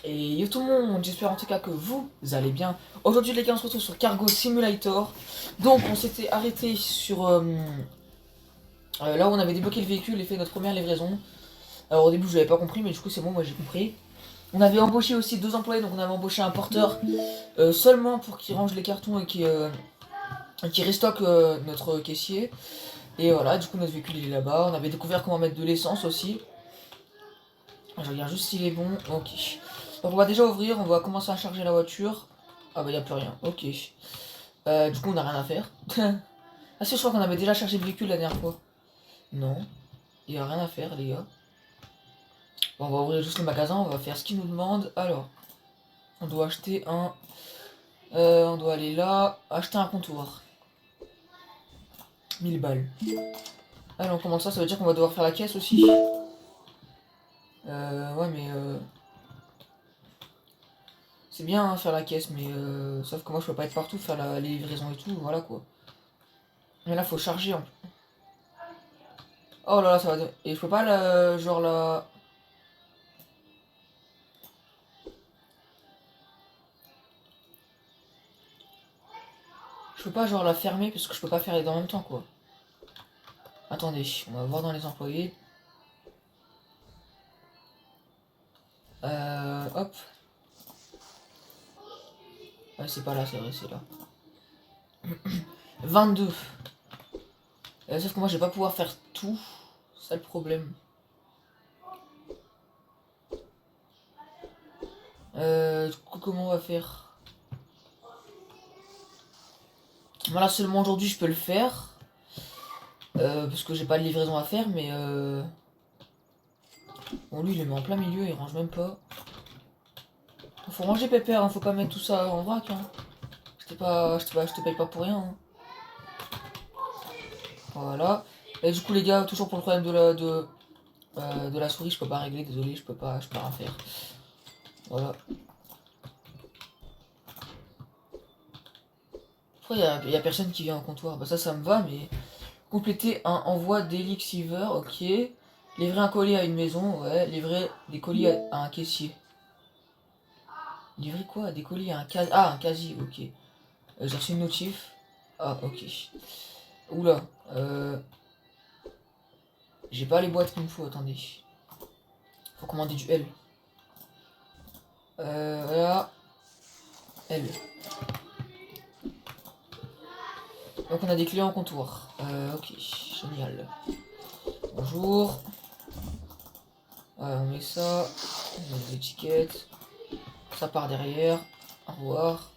Et yo tout le monde, j'espère en tout cas que vous allez bien. Aujourd'hui les gars on se retrouve sur Cargo Simulator. Donc on s'était arrêté sur là où on avait débloqué le véhicule et fait notre première livraison. Alors au début je l'avais pas compris mais du coup c'est bon, moi j'ai compris. On avait embauché aussi deux employés, donc on avait embauché un porteur seulement pour qu'il range les cartons et qui restocke notre caissier. Et voilà, du coup notre véhicule il est là-bas. On avait découvert comment mettre de l'essence aussi. Je regarde juste s'il est bon. Ok. Donc on va déjà ouvrir, on va commencer à charger la voiture. Ah bah y a plus rien. Ok. Du coup on a rien à faire. Ah si, je crois qu'on avait déjà chargé le véhicule la dernière fois. Non. Il y a rien à faire les gars. Bon, on va ouvrir juste le magasin, on va faire ce qu'il nous demande. Alors, on doit acheter un... on doit aller là, acheter un comptoir. 1000 balles. Allez on commence ça veut dire qu'on va devoir faire la caisse aussi. Ouais mais c'est bien hein, faire la caisse, mais sauf que moi je peux pas être partout, faire les livraisons et tout, voilà quoi. Mais là faut charger en plus. Oh là là, ça va. Et je peux pas genre la. Je peux pas genre la fermer parce que je peux pas faire les deux en même temps quoi. Attendez, on va voir dans les employés. Hop. Ah, c'est pas là, c'est vrai, c'est là. 22. Sauf que moi je vais pas pouvoir faire tout. C'est ça le problème. Du coup, comment on va faire? Voilà, seulement aujourd'hui je peux le faire. Parce que j'ai pas de livraison à faire, mais bon, lui il les met en plein milieu, il range même pas. Faut ranger Pépère, hein, faut pas mettre tout ça en vrac. Hein. Je te paye pas pour rien. Hein. Voilà. Et du coup les gars, toujours pour le problème de la souris, je peux pas régler, désolé, je peux pas rien faire. Voilà. Pourquoi y a personne qui vient au comptoir? Bah ça me va, mais compléter un envoi d'Elixiver, ok. Livrer un colis à une maison, ouais. Livrer des colis à un caissier. Livrer quoi? Des colis à un casier. Ah, un casier, ok. J'ai reçu une notif. Ah, ok. Oula. J'ai pas les boîtes qu'il me faut, attendez. Faut commander du L. Voilà. L. Donc on a des clients en comptoir. Ok, génial. Bonjour. Voilà, on met ça. On met des étiquettes. Ça part derrière. Au revoir.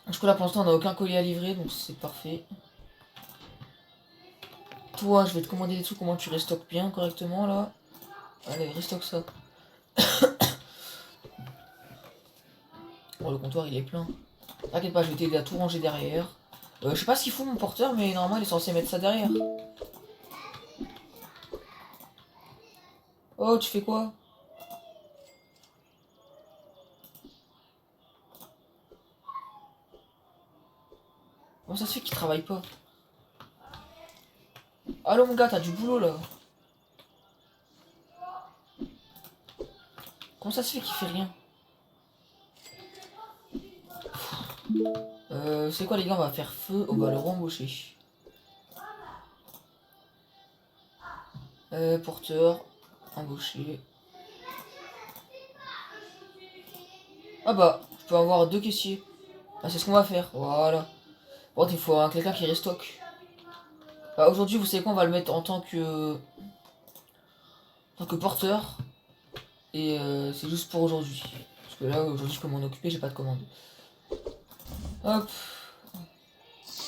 Du coup là pour l'instant on n'a aucun colis à livrer, donc c'est parfait. Toi, je vais te commander des trucs, comment tu restockes bien correctement là. Allez, restock ça. Bon, le comptoir il est plein. T'inquiète pas, je vais t'aider à tout ranger derrière. Je sais pas ce qu'il fout mon porteur, mais normalement il est censé mettre ça derrière. Oh, tu fais quoi? Comment ça se fait qu'il travaille pas? Allô mon gars, t'as du boulot là. Comment ça se fait qu'il fait rien? C'est quoi les gars, on va faire feu, on va le rembaucher. Porteur, embauché. Ah bah, je peux avoir deux caissiers. Ah, c'est ce qu'on va faire, voilà. Bon, il faut quelqu'un qui restock. Bah, aujourd'hui, vous savez quoi, on va le mettre en tant que porteur. Et c'est juste pour aujourd'hui. Parce que là, aujourd'hui, je peux m'en occuper, j'ai pas de commande. Hop.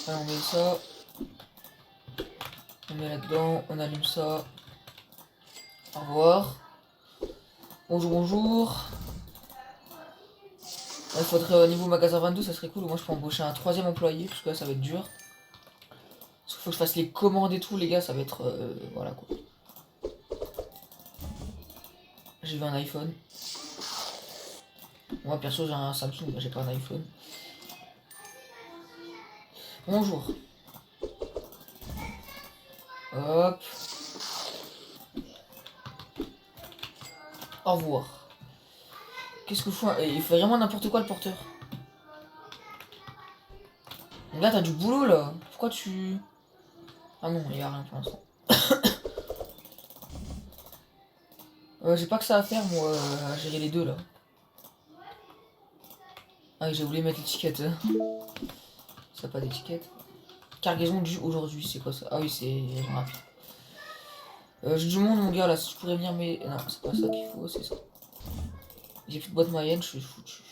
Alors, on met ça. On met là-dedans, on allume ça. Au revoir. Bonjour, bonjour. Il faudrait au niveau magasin 22, ça serait cool. Moi, je peux embaucher un troisième employé, parce que là, ça va être dur. Parce qu'il faut que je fasse les commandes et tout, les gars, ça va être... voilà, quoi. J'ai vu un iPhone. Moi, perso, j'ai un Samsung, mais j'ai pas un iPhone. Bonjour. Hop. Au revoir. Qu'est-ce que fout il fait vraiment n'importe quoi le porteur. Là t'as du boulot là. Pourquoi tu... Ah non, il y a rien pour l'instant. J'ai pas que ça à faire moi, à gérer les deux là. Ah j'ai oublié de mettre l'étiquette. Ça n'a pas d'étiquette. Cargaison du aujourd'hui, c'est quoi ça? Ah oui, c'est rapide. J'ai du monde mon gars là, si je pourrais venir mais... Non, c'est pas ça qu'il faut, c'est ça. J'ai plus de boîte moyenne, je suis foutu.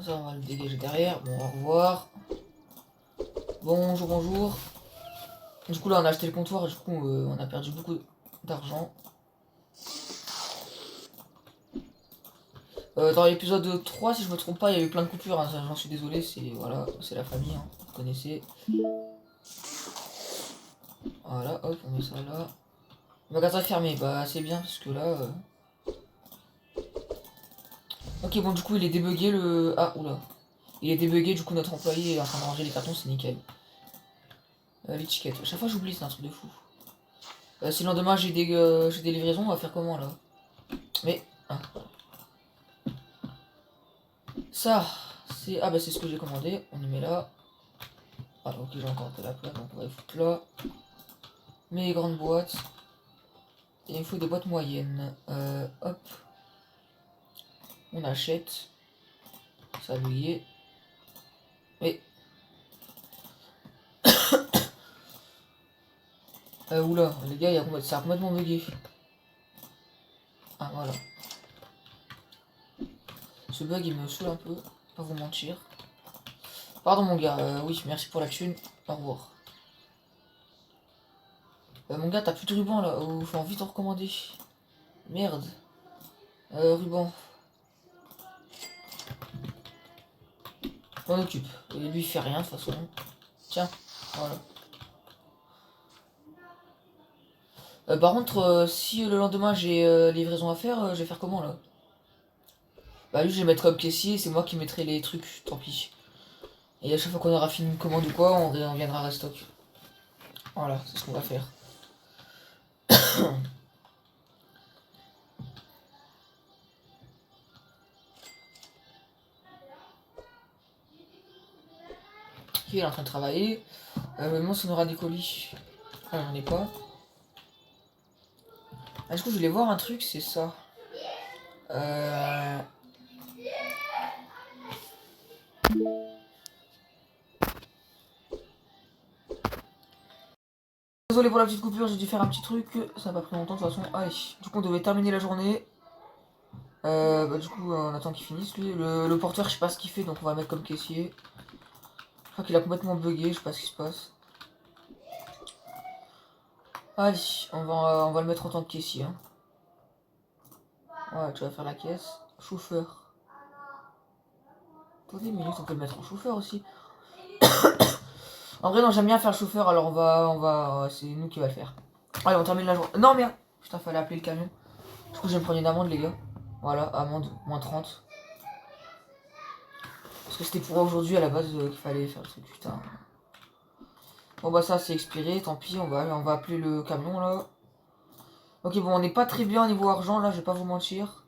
Ça on va le dégager derrière. Bon, au revoir. Bonjour, bonjour. Du coup là on a acheté le comptoir et du coup on a perdu beaucoup d'argent. Dans l'épisode 3 si je me trompe pas il y a eu plein de coupures, hein, j'en suis désolé, c'est voilà, c'est la famille, hein, vous connaissez. Voilà, hop, on met ça là. Le magasin fermé, bah c'est bien parce que là... Ok bon du coup il est débugué le... Ah oula. Il est débugué, du coup notre employé est en train de ranger les cartons, c'est nickel. L'étiquette, à chaque fois j'oublie, c'est un truc de fou. Si le lendemain j'ai des livraisons, on va faire comment là? Mais... Ah. Ça, c'est... Ah bah c'est ce que j'ai commandé, on y met là. Ah ok j'ai encore de la place, donc on va les foutre là. Mes grandes boîtes. Et il me faut des boîtes moyennes. Hop. On achète. Ça a bugué. Mais... oula, les gars, ça a complètement bugué. Ah voilà. Ce bug il me saoule un peu, pas vous mentir. Pardon mon gars, oui, merci pour la thune. Au revoir. Mon gars, t'as plus de ruban là, oh, faut vite en recommander. Merde. Ruban. On occupe. Et lui il fait rien de toute façon. Tiens, voilà. Par contre, si le lendemain j'ai livraison à faire, je vais faire comment là? Bah lui je vais mettre comme caissier, c'est moi qui mettrai les trucs, tant pis. Et à chaque fois qu'on aura fini une commande ou quoi, on viendra restock. Voilà, c'est ce qu'on va faire. Ok, il est en train de travailler. Maintenant, si on aura des colis. Ah, on n'en est pas. Ah, du coup, je voulais voir un truc, c'est ça. Désolé pour la petite coupure, j'ai dû faire un petit truc. Ça n'a pas pris longtemps de toute façon. Allez, du coup, on devait terminer la journée. Du coup, on attend qu'il finisse lui. Le porteur, je sais pas ce qu'il fait, donc on va le mettre comme caissier. Je crois qu'il a complètement bugué, je sais pas ce qui se passe. Allez, on va le mettre en tant que caissier. Hein. Ouais, tu vas faire la caisse. Chauffeur. Attendez une minute, on peut le mettre en chauffeur aussi. En vrai, non, j'aime bien faire le chauffeur, alors c'est nous qui va le faire. Allez, on termine la journée. Non, merde. Putain, fallait appeler le camion. Du coup, je vais me prendre une amende, les gars. Voilà, amende, moins 30. Parce que c'était pour aujourd'hui à la base qu'il fallait faire le truc, putain. Bon, bah, ça, c'est expiré, tant pis, on va appeler le camion là. Ok, bon, on n'est pas très bien au niveau argent là, je vais pas vous mentir.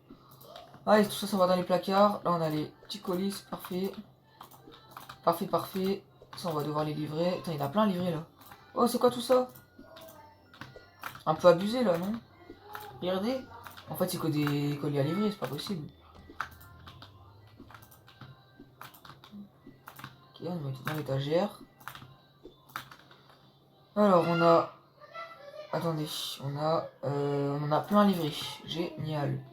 Allez, tout ça, ça va dans les placards. Là, on a les petits colis, c'est parfait. Parfait, parfait. Ça, on va devoir les livrer. Putain, il y en a plein à livrer là. Oh, c'est quoi tout ça? Un peu abusé là, non? Regardez. En fait, c'est que des colis à livrer, c'est pas possible. Ok, on met tout dans l'étagère. Alors, on a... Attendez, on en a plein livré. Génial.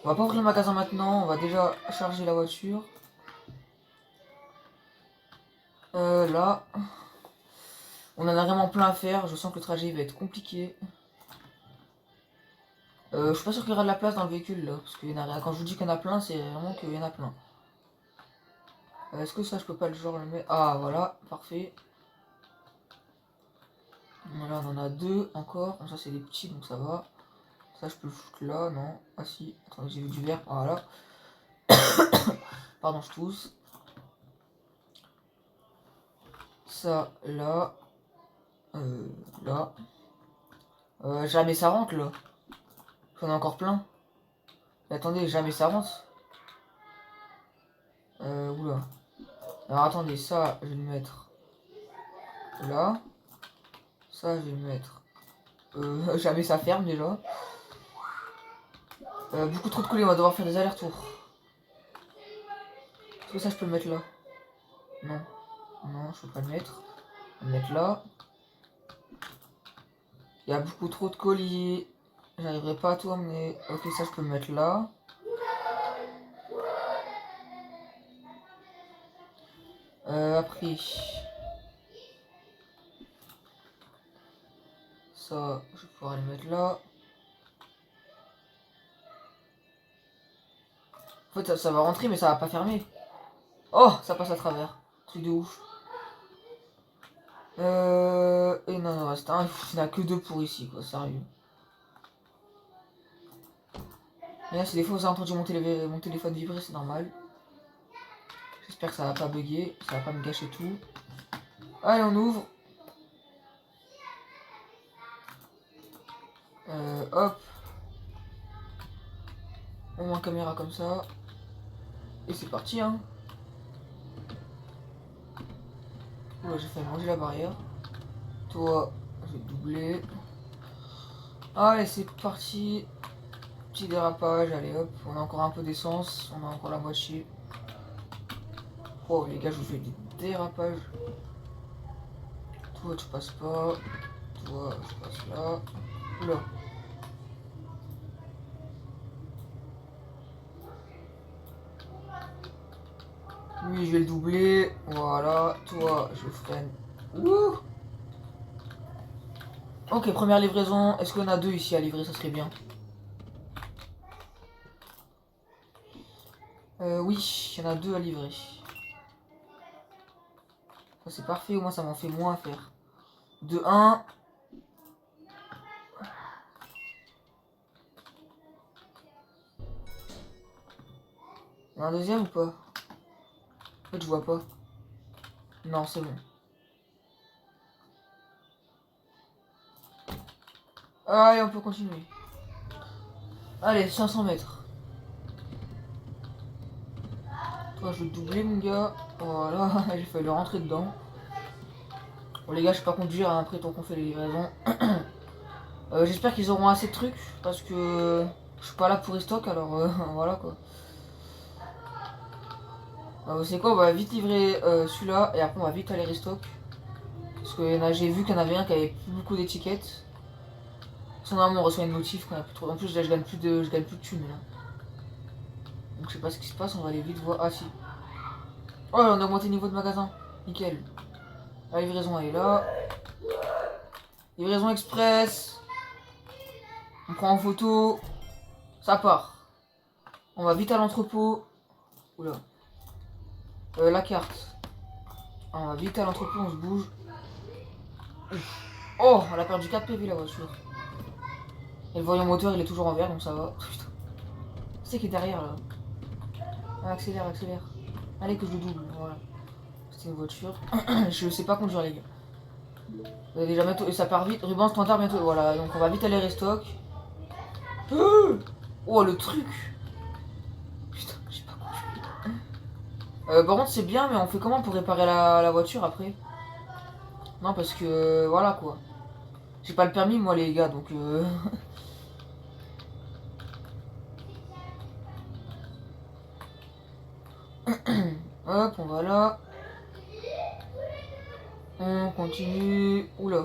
On va pas ouvrir le magasin maintenant, on va déjà charger la voiture. Là... On en a vraiment plein à faire, je sens que le trajet va être compliqué. Je suis pas sûr qu'il y aura de la place dans le véhicule là, parce qu'il y en a, quand je vous dis qu'il y en a plein, c'est vraiment qu'il y en a plein. Est-ce que ça je peux pas le genre le mettre? Ah voilà, parfait. Voilà, on en a deux encore, ça c'est des petits donc ça va. Ça je peux le foutre là, non? Ah si, attendez j'ai vu du vert, voilà. Pardon je tousse. Ça là. Là. Jamais ça rentre là. J'en ai encore plein. Mais attendez, jamais ça rentre. Oula. Alors attendez, ça, je vais le mettre là. Ça, je vais le mettre. Jamais ça ferme déjà. Beaucoup trop de colis, on va devoir faire des allers-retours. Est-ce que ça, je peux le mettre là? Non. Non, je peux pas le mettre. On va le mettre là. Il y a beaucoup trop de colis. J'arriverai pas à tout emmener. Ok, ça, je peux le mettre là. Après. Ça, je vais pouvoir le mettre là. En fait, ça va rentrer, mais ça va pas fermer. Oh, ça passe à travers. Truc de ouf. Et non, non, reste un. Il n'y en a que deux pour ici, quoi, sérieux. Et là, si des fois vous avez entendu mon téléphone vibrer, c'est normal. J'espère que ça va pas bugger, ça va pas me gâcher tout. Allez, on ouvre. Hop. On met en caméra comme ça. Et c'est parti, hein. Oula, j'ai failli manger la barrière. Toi, je vais te doubler. Allez, c'est parti. Petit dérapage, allez hop. On a encore un peu d'essence, on a encore la moitié. Oh, les gars, je vous fais des dérapages. Toi, tu passes pas. Toi, je passe là. Oula. Lui, je vais le doubler. Voilà. Toi, je freine. Ouh. Ok, première livraison. Est-ce qu'on a deux ici à livrer? Ça serait bien. Oui, il y en a deux à livrer. Ça, c'est parfait. Au moins, ça m'en fait moins à faire. De 1. Il y en a un deuxième ou pas? En fait, je vois pas. Non, c'est bon. Allez, on peut continuer. Allez, 500 mètres. Toi, je vais te doubler, mon gars. Voilà, j'ai failli rentrer dedans. Bon, les gars, je sais pas conduire hein, après tant qu'on fait les livraisons. J'espère qu'ils auront assez de trucs parce que je suis pas là pour restock, alors voilà quoi. Vous savez quoi, on va vite livrer celui-là et après on va vite aller restock. Parce que j'ai vu qu'il y en avait un qui avait plus beaucoup d'étiquettes. Sinon normalement on reçoit une notif quand il y a plus trop. En plus là je gagne plus de thunes là. Donc je sais pas ce qui se passe, on va aller vite voir. Ah si. Oh là, on a augmenté le niveau de magasin. Nickel. La livraison elle est là. Livraison express. On prend en photo. Ça part. On va vite à l'entrepôt. Oula. La carte. On va vite à l'entrepôt, on se bouge. Oh, elle a perdu 4 PV la voiture. Et le voyant moteur il est toujours en vert donc ça va. Putain. C'est qui est derrière là. Ah, accélère, accélère. Allez que je double, voilà. C'était une voiture. Je sais pas conduire les gars. Déjà bientôt, et ça part vite. Ruban standard bientôt, voilà. Donc on va vite aller restock. Oh le truc. Putain, j'ai pas conduit. Par contre c'est bien mais on fait comment pour réparer la voiture après? Non parce que voilà quoi. J'ai pas le permis moi les gars donc Hop, on va là. On continue. Oula.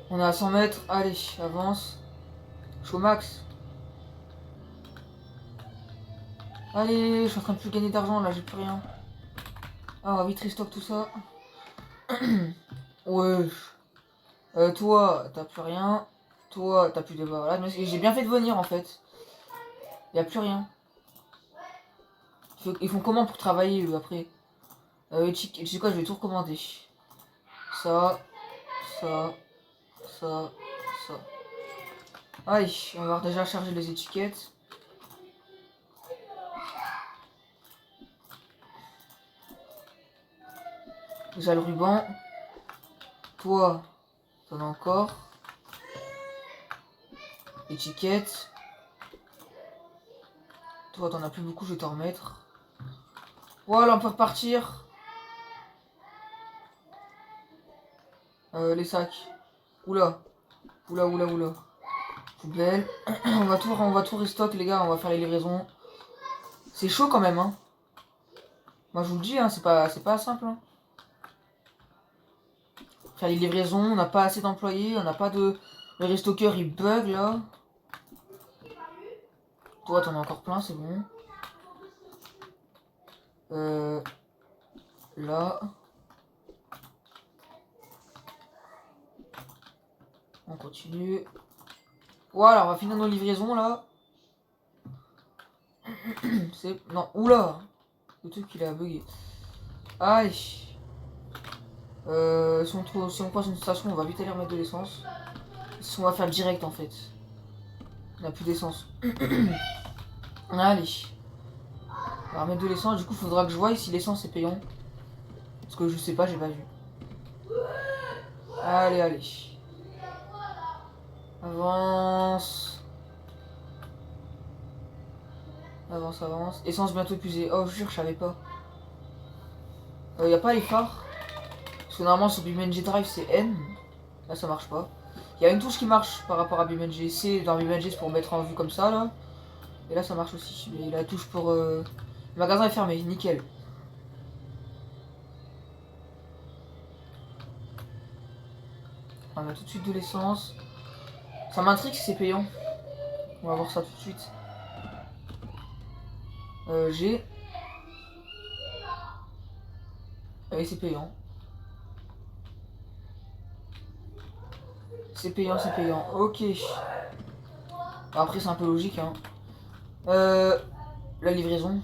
On est à 100 mètres. Allez, avance. Je suis au max. Allez, je suis en train de plus gagner d'argent là, j'ai plus rien. Ah, on va vite restock tout ça. Ouais. Toi, t'as plus rien. Toi, t'as plus de voilà. J'ai bien fait de venir en fait. Y a plus rien. Ils font comment pour travailler eux, après? Tu sais quoi, je vais tout recommander. Ça, ça, ça, ça. Allez, on va déjà charger les étiquettes. Déjà le ruban. Toi, t'en as encore. Étiquette. Toi, t'en as plus beaucoup, je vais t'en remettre. Voilà, on peut repartir. Les sacs. Oula. Oula, oula, oula. Poubelle. On va tout restock, les gars. On va faire les livraisons. C'est chaud quand même, hein. Moi, je vous le dis, hein, c'est pas simple. Hein. Faire les livraisons, on n'a pas assez d'employés, on n'a pas de... Le restocker, il bug, là. Toi, t'en as encore plein, c'est bon. Là. On continue. Voilà, on va finir nos livraisons, là. C'est... Non, oula. Le truc, il a bugué. Aïe. Si on croise une station, on va vite aller remettre de l'essence. C'est ce qu'on va faire direct, en fait. On n'a plus d'essence. Allez. On va remettre de l'essence. Du coup, il faudra que je voie si l'essence est payant. Parce que je sais pas, j'ai pas vu. Allez, allez. Avance. Avance, avance. Essence bientôt épuisée. Oh, je jure, je savais pas. Y a pas les phares. Parce que normalement, sur BeamNG Drive, c'est N. Là, ça marche pas. Il y a une touche qui marche par rapport à BeamNG. C dans BeamNG, c'est pour mettre en vue comme ça, là. Et là, ça marche aussi. Et la touche pour... Le magasin est fermé, nickel. On va tout de suite de l'essence. Ça m'intrigue si c'est payant. On va voir ça tout de suite. G. Et c'est payant. C'est payant, c'est payant. Ok. Après, c'est un peu logique, hein. La livraison.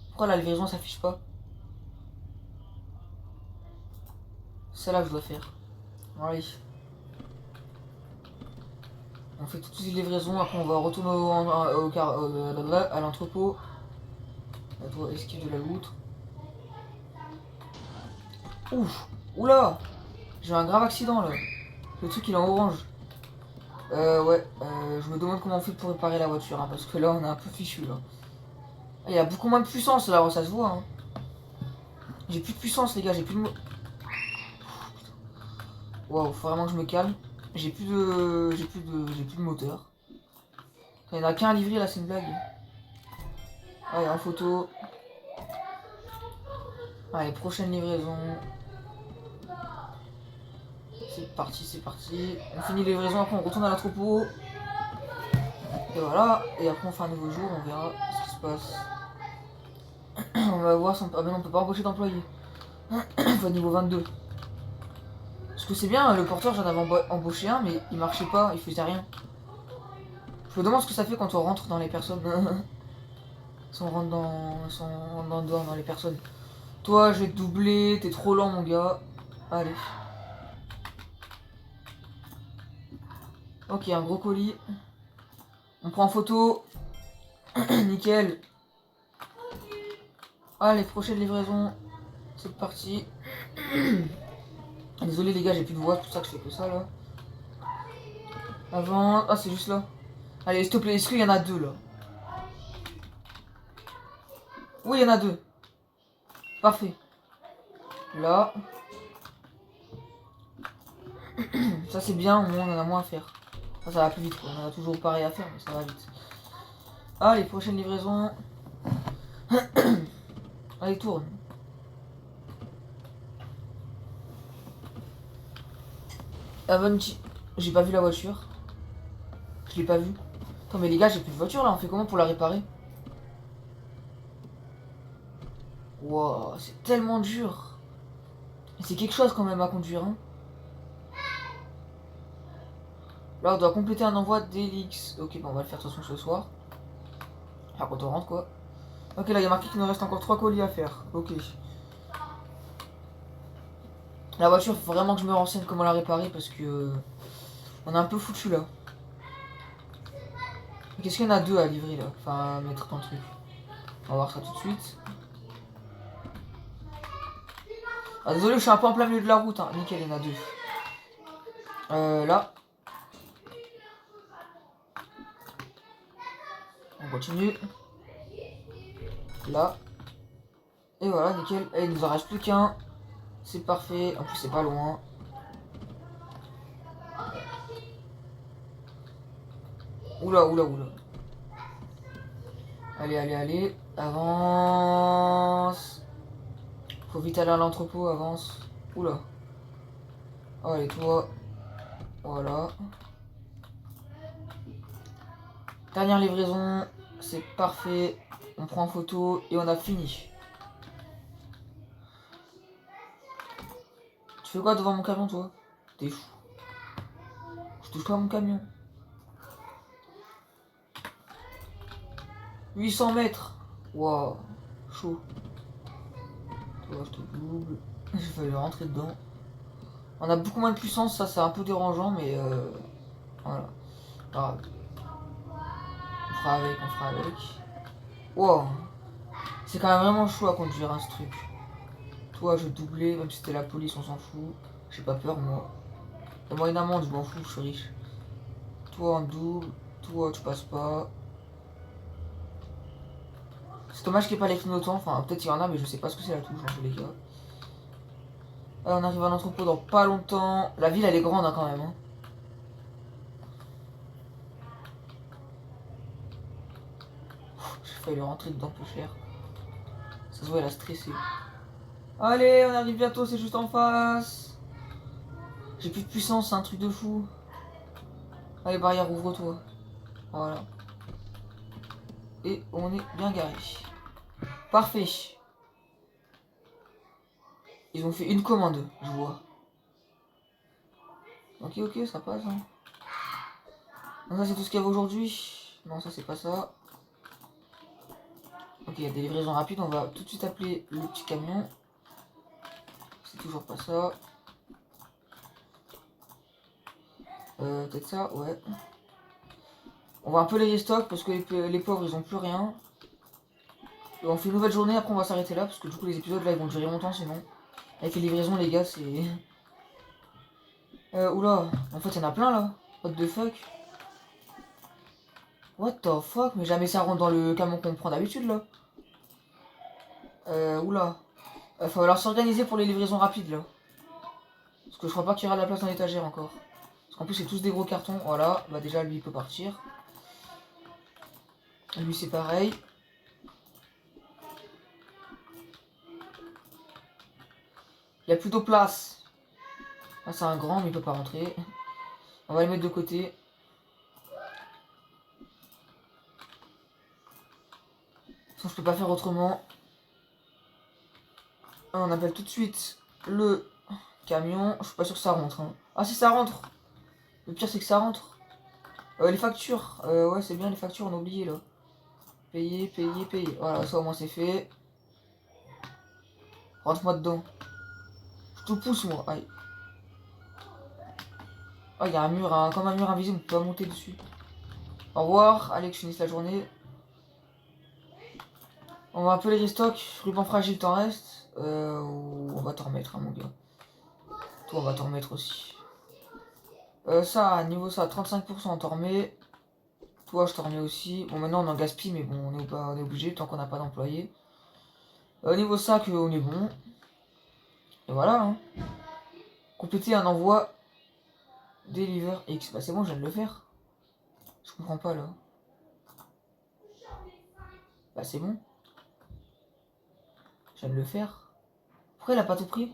Pourquoi la livraison s'affiche pas? Celle-là que je dois faire. Allez. On fait toutes les livraisons, après on va retourner à l'entrepôt. Esquive de la loutre. Ouf. Oula. J'ai un grave accident là. Le truc il est en orange. Ouais. Je me demande comment on fait pour réparer la voiture, hein, parce que là on est un peu fichu là. Il y a beaucoup moins de puissance là, ça se voit. Hein. J'ai plus de puissance les gars, j'ai plus de... Waouh, faut vraiment que je me calme. J'ai plus de moteur. Il n'y en a qu'un à livrer là, c'est une blague. Allez, en photo. Allez, prochaine livraison. C'est parti, c'est parti. On finit les livraisons, après on retourne à l'entrepôt. Et voilà. Et après on fait un nouveau jour, on verra ce qui se passe. On va voir si on peut... Ah ben non, on peut pas embaucher d'employés. Faut niveau 22. Parce que c'est bien, le porteur j'en avais embauché un, mais il marchait pas, il faisait rien. Je me demande ce que ça fait quand on rentre dans les personnes. Si on rentre dans les personnes. Toi, je vais te doubler, t'es trop lent mon gars. Allez. Ok, un gros colis. On prend en photo. Nickel. Allez, prochaine livraison. C'est parti. Désolé les gars, j'ai plus de voix, c'est pour ça que je fais que ça là. Avant. Ah, c'est juste là. Allez, s'il te plaît, est-ce qu'il y en a deux là? Oui, il y en a deux. Parfait. Là. Ça c'est bien, au moins on en a moins à faire. Ça va plus vite quoi, on en a toujours pareil à faire, mais ça va vite. Allez, prochaine livraison. Allez, tourne. Avanti. J'ai pas vu la voiture. Je l'ai pas vue. Attends, mais les gars, j'ai plus de voiture là, on fait comment pour la réparer? Wow, c'est tellement dur. C'est quelque chose quand même à conduire, hein. Là, on doit compléter un envoi d'Elix. Ok, bon, on va le faire de toute façon ce soir. Enfin, quand on rentre, quoi. Ok, là, il y a marqué qu'il nous reste encore 3 colis à faire. Ok. La voiture, il faut vraiment que je me renseigne comment la réparer parce que... on est un peu foutu, là. Qu'est-ce qu'il y en a deux à livrer, là? Enfin, à mettre dans le truc. On va voir ça tout de suite. Ah, désolé, je suis un peu en plein milieu de la route, hein. Nickel, il y en a deux. Là. On continue. Là. Et voilà, nickel. Et il nous en reste plus qu'un. C'est parfait. En plus, c'est pas loin. Oula, oula, oula. Allez, allez, allez. Avance. Faut vite aller à l'entrepôt, avance. Oula. Allez, toi. Voilà. Dernière livraison. C'est parfait. On prend en photo et on a fini. Tu fais quoi devant mon camion, toi? T'es fou. Je touche pas à mon camion. 800 mètres. Waouh. Chaud. Toi, je te double. J'ai failli rentrer dedans. On a beaucoup moins de puissance, ça c'est un peu dérangeant, mais voilà. Grave. On fera avec, on fera avec. Wow. C'est quand même vraiment chaud à conduire hein, ce truc. Toi, je doublais, même si c'était la police, on s'en fout. J'ai pas peur, moi. Donne-moi une amende, je m'en fous, je suis riche. Toi, en double. Toi, tu passes pas. C'est dommage qu'il n'y ait pas les clignotants. Enfin, peut-être qu'il y en a, mais je sais pas ce que c'est la touche, en tous les cas. On arrive à l'entrepôt dans pas longtemps. La ville, elle est grande hein, quand même. Hein. J'ai failli rentrer dedans peu cher. Ça se voit, elle a stressé. Allez, on arrive bientôt, c'est juste en face. J'ai plus de puissance, c'est un truc de fou. Allez, barrière, ouvre-toi. Voilà. Et on est bien garé. Parfait. Ils ont fait une commande, je vois. Ok, ok, ça passe. Hein. Donc ça, c'est tout ce qu'il y avait aujourd'hui. Non, ça, c'est pas ça. Ok, il y a des livraisons rapides. On va tout de suite appeler le petit camion. C'est toujours pas ça. Peut-être ça, ouais. On va un peu les restock parce que les pauvres, ils ont plus rien. Et on fait une nouvelle journée, après on va s'arrêter là parce que du coup les épisodes là ils vont durer longtemps sinon. Avec les livraisons les gars c'est... oula, en fait il y en a plein là. What the fuck. What the fuck, mais jamais ça rentre dans le camion qu'on prend d'habitude là. Oula. Il va falloir s'organiser pour les livraisons rapides là. Parce que je crois pas qu'il y aura de la place dans l'étagère encore. Parce qu'en plus c'est tous des gros cartons, voilà. Bah déjà lui il peut partir. Lui c'est pareil. Il y a plutôt place. Ah, c'est un grand mais il peut pas rentrer. On va le mettre de côté. Je peux pas faire autrement. On appelle tout de suite le camion. Je suis pas sûr que ça rentre. Hein. Ah si ça rentre. Le pire c'est que ça rentre. Les factures. Ouais c'est bien les factures, on a oublié là. Payer, payer, payer. Voilà, ça au moins c'est fait. Rentre-moi dedans. Je te pousse moi. Aïe. Ah il y a un mur, comme un mur invisible, on peut pas monter dessus. Au revoir, allez que je finisse la journée. On va un peu les restock. Ruban fragile t'en reste. On va t'en remettre hein, mon gars. Toi on va t'en remettre aussi. Ça, niveau ça, 35% on t'en remet. Toi je t'en remets aussi. Bon maintenant on en gaspille mais bon on est obligé tant qu'on n'a pas d'employé. Niveau sac on est bon. Et voilà hein. Compléter un envoi. Deliver X. Bah c'est bon je viens de le faire. Je comprends pas là. Bah c'est bon. Je viens de le faire. Pourquoi il a pas tout pris?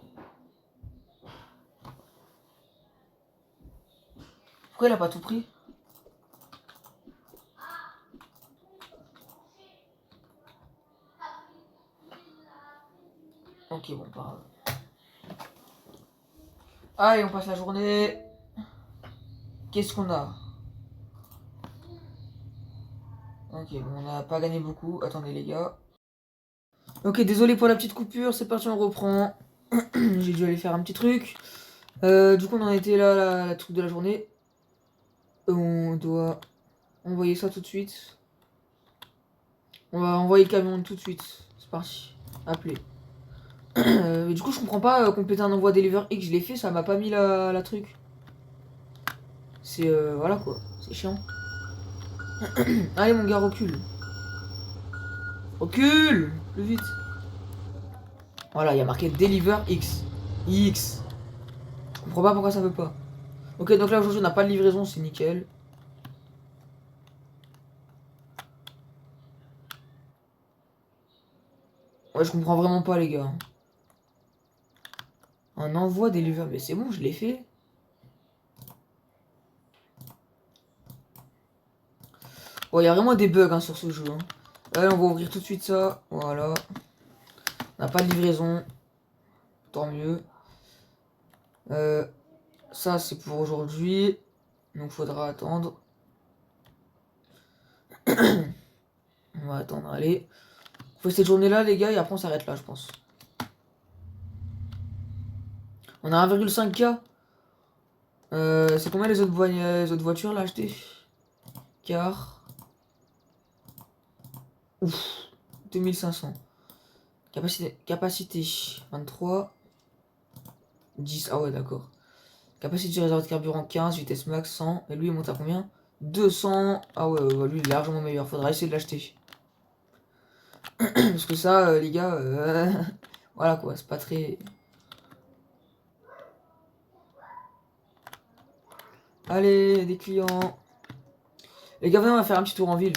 Pourquoi il a pas tout pris? Ok bon pas grave. Allez on passe la journée. Qu'est-ce qu'on a? Ok bon on n'a pas gagné beaucoup. Attendez les gars. Ok désolé pour la petite coupure. C'est parti on reprend. J'ai dû aller faire un petit truc. Du coup on en était là la truc de la journée. On doit envoyer ça tout de suite. On va envoyer le camion tout de suite. C'est parti. Appelez. Du coup je comprends pas compléter un envoi deliver X, je l'ai fait, ça m'a pas mis la truc. C'est voilà quoi, c'est chiant. Allez mon gars recule. Recule. Plus vite. Voilà, il y a marqué Deliver X. X. Je comprends pas pourquoi ça veut pas. Ok, donc là aujourd'hui on n'a pas de livraison, c'est nickel. Ouais, je comprends vraiment pas les gars. Un envoi Deliver, mais c'est bon, je l'ai fait. Ouais, il y a vraiment des bugs hein, sur ce jeu. Hein. Allez, on va ouvrir tout de suite ça. Voilà. On n'a pas de livraison. Tant mieux. Ça, c'est pour aujourd'hui. Donc, faudra attendre. On va attendre, allez. On fait cette journée-là, les gars, et après on s'arrête là, je pense. On a 1,5K. C'est combien les autres voitures là achetées? Car. Ouf. 2500. Capacité 23. 10. Ah ouais, d'accord. Capacité de réserve de carburant 15. Vitesse max 100. Et lui, il monte à combien? 200. Ah ouais, lui, il est largement meilleur. Faudra essayer de l'acheter. Parce que ça, les gars, voilà quoi, c'est pas très. Allez, des clients. Les gars, venez, on va faire un petit tour en ville.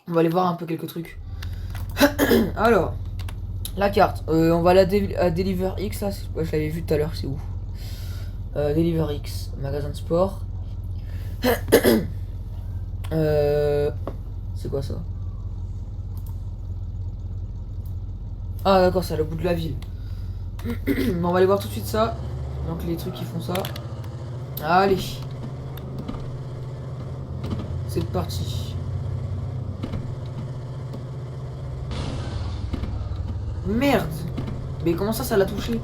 On va aller voir un peu quelques trucs. Alors, la carte. On va aller à Deliver X là. Ouais, je l'avais vu tout à l'heure, c'est où? Deliver X, magasin de sport. C'est quoi ça? Ah d'accord, c'est à le bout de la ville. Bon, on va aller voir tout de suite ça. Donc les trucs qui font ça. Allez. C'est parti. Merde. Mais comment ça l'a touché?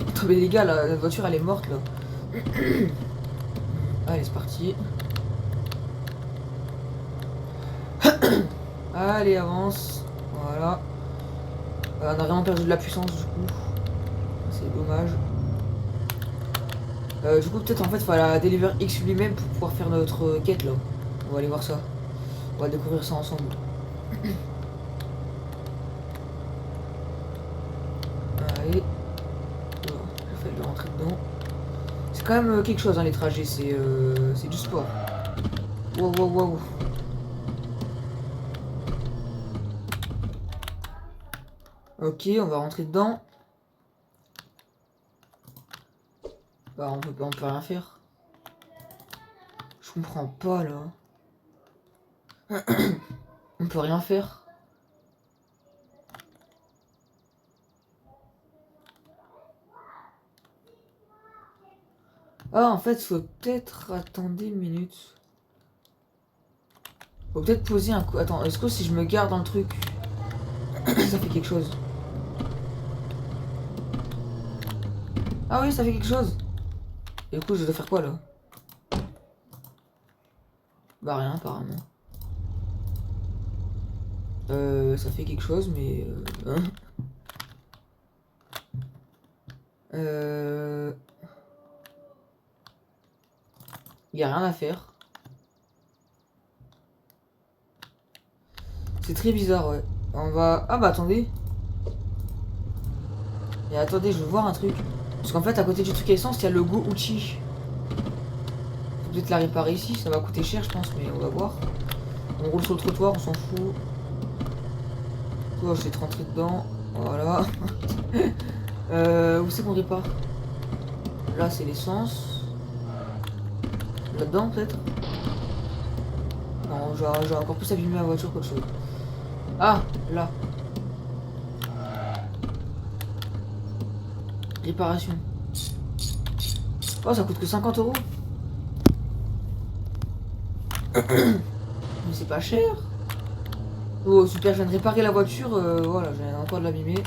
Attends, mais les gars, la voiture elle est morte là. Allez, c'est parti. Allez, avance. Voilà. On a vraiment perdu de la puissance du coup. C'est dommage. Du coup, peut-être en fait, il faut aller Deliver X lui-même pour pouvoir faire notre quête là. On va aller voir ça. On va découvrir ça ensemble. Allez. Je vais rentrer dedans. C'est quand même quelque chose, hein, les trajets. C'est du sport. Wow, wow, wow. Ok, on va rentrer dedans. Bah, on peut rien faire. Je comprends pas là. On peut rien faire. Ah, en fait, faut peut-être attendre une minute. Faut peut-être poser un coup. Attends, est-ce que si je me garde dans le truc, ça fait quelque chose? Ah oui, ça fait quelque chose. Et du coup, je dois faire quoi là? Bah rien, apparemment. Ça fait quelque chose, mais... Hein. Y a rien à faire. C'est très bizarre, ouais. On va... Ah bah attendez. Et attendez, je veux voir un truc. Parce qu'en fait, à côté du truc à essence, il y a le logo Uchi. Faut peut-être la réparer ici, ça va coûter cher, je pense, mais on va voir. On roule sur le trottoir, on s'en fout. Oh, je vais rentrer dedans. Voilà. Où c'est qu'on répare? Là, c'est l'essence. Là-dedans, peut-être? Non, j'ai encore plus abîmé ma voiture qu'autre chose. Ah, là. Réparation. Oh, ça coûte que 50 €. Mais c'est pas cher. Oh, super, je viens de réparer la voiture. Voilà, je viens encore de l'abîmer.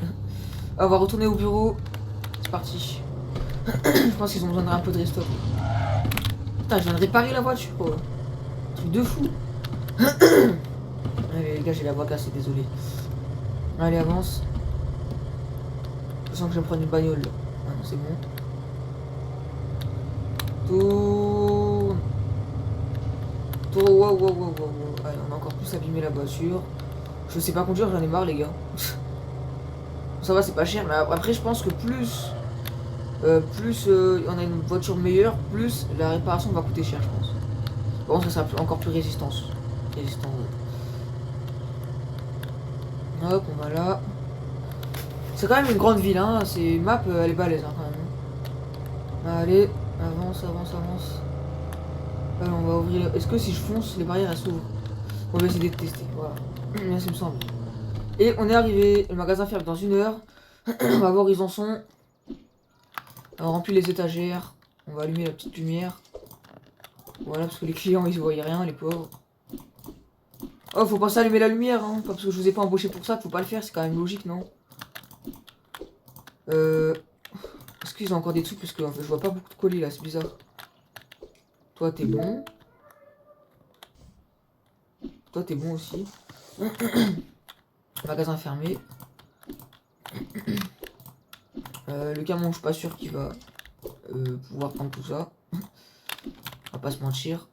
On va retourner au bureau. C'est parti. Je pense qu'ils ont besoin d'un peu de restock. Putain, je viens de réparer la voiture. Truc de fou. Allez, les gars, j'ai la voix cassée, désolé. Allez, avance. Je sens que je vais me prendre une bagnole. Là. Ah non, c'est bon. Tourne. Wow, wow, wow, wow, wow. Allez, on a encore plus abîmé la voiture. Je sais pas conduire, j'en ai marre les gars. Ça va, c'est pas cher, mais après je pense que plus on a une voiture meilleure, plus la réparation va coûter cher, je pense. Bon, ça sera encore plus résistant. Hop, on va là. C'est quand même une grande ville, hein. C'est map, elle est balèze hein, quand même. Allez, avance. Allez, on va ouvrir. Est-ce que si je fonce, les barrières elles s'ouvrent? On va essayer de tester. Voilà. Merci, il me semble. Et on est arrivé. Le magasin ferme dans 1 heure. On va voir où ils en sont. On remplit les étagères. On va allumer la petite lumière. Voilà, parce que les clients ils voyaient rien, les pauvres. Oh, faut pas s'allumer la lumière, hein. Pas parce que je vous ai pas embauché pour ça, faut pas le faire, c'est quand même logique, non? Est-ce qu'ils ont encore des trucs? Parce que en fait, je vois pas beaucoup de colis là, c'est bizarre. Toi, t'es bon. Toi, t'es bon aussi. Magasin fermé. Le camion, je suis pas sûr qu'il va pouvoir prendre tout ça. On va pas se mentir.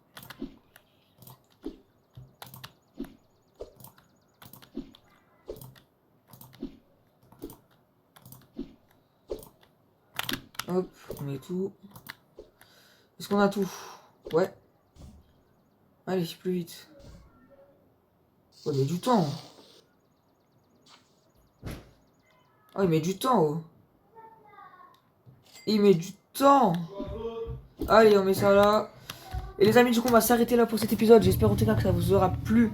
Hop, on met tout. Est-ce qu'on a tout? Ouais. Allez, plus vite. Ouais, mais du temps. Oh, il met du temps, oh. Il met du temps. Allez, on met ça là. Et les amis, du coup, on va s'arrêter là pour cet épisode. J'espère en tout cas que ça vous aura plu.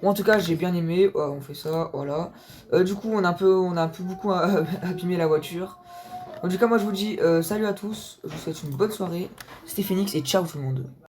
Ou en tout cas, j'ai bien aimé. Ouais, on fait ça, voilà. Du coup, on a un peu beaucoup abîmé la voiture. En tout cas, moi, je vous dis salut à tous. Je vous souhaite une bonne soirée. C'était Phoenix et ciao tout le monde.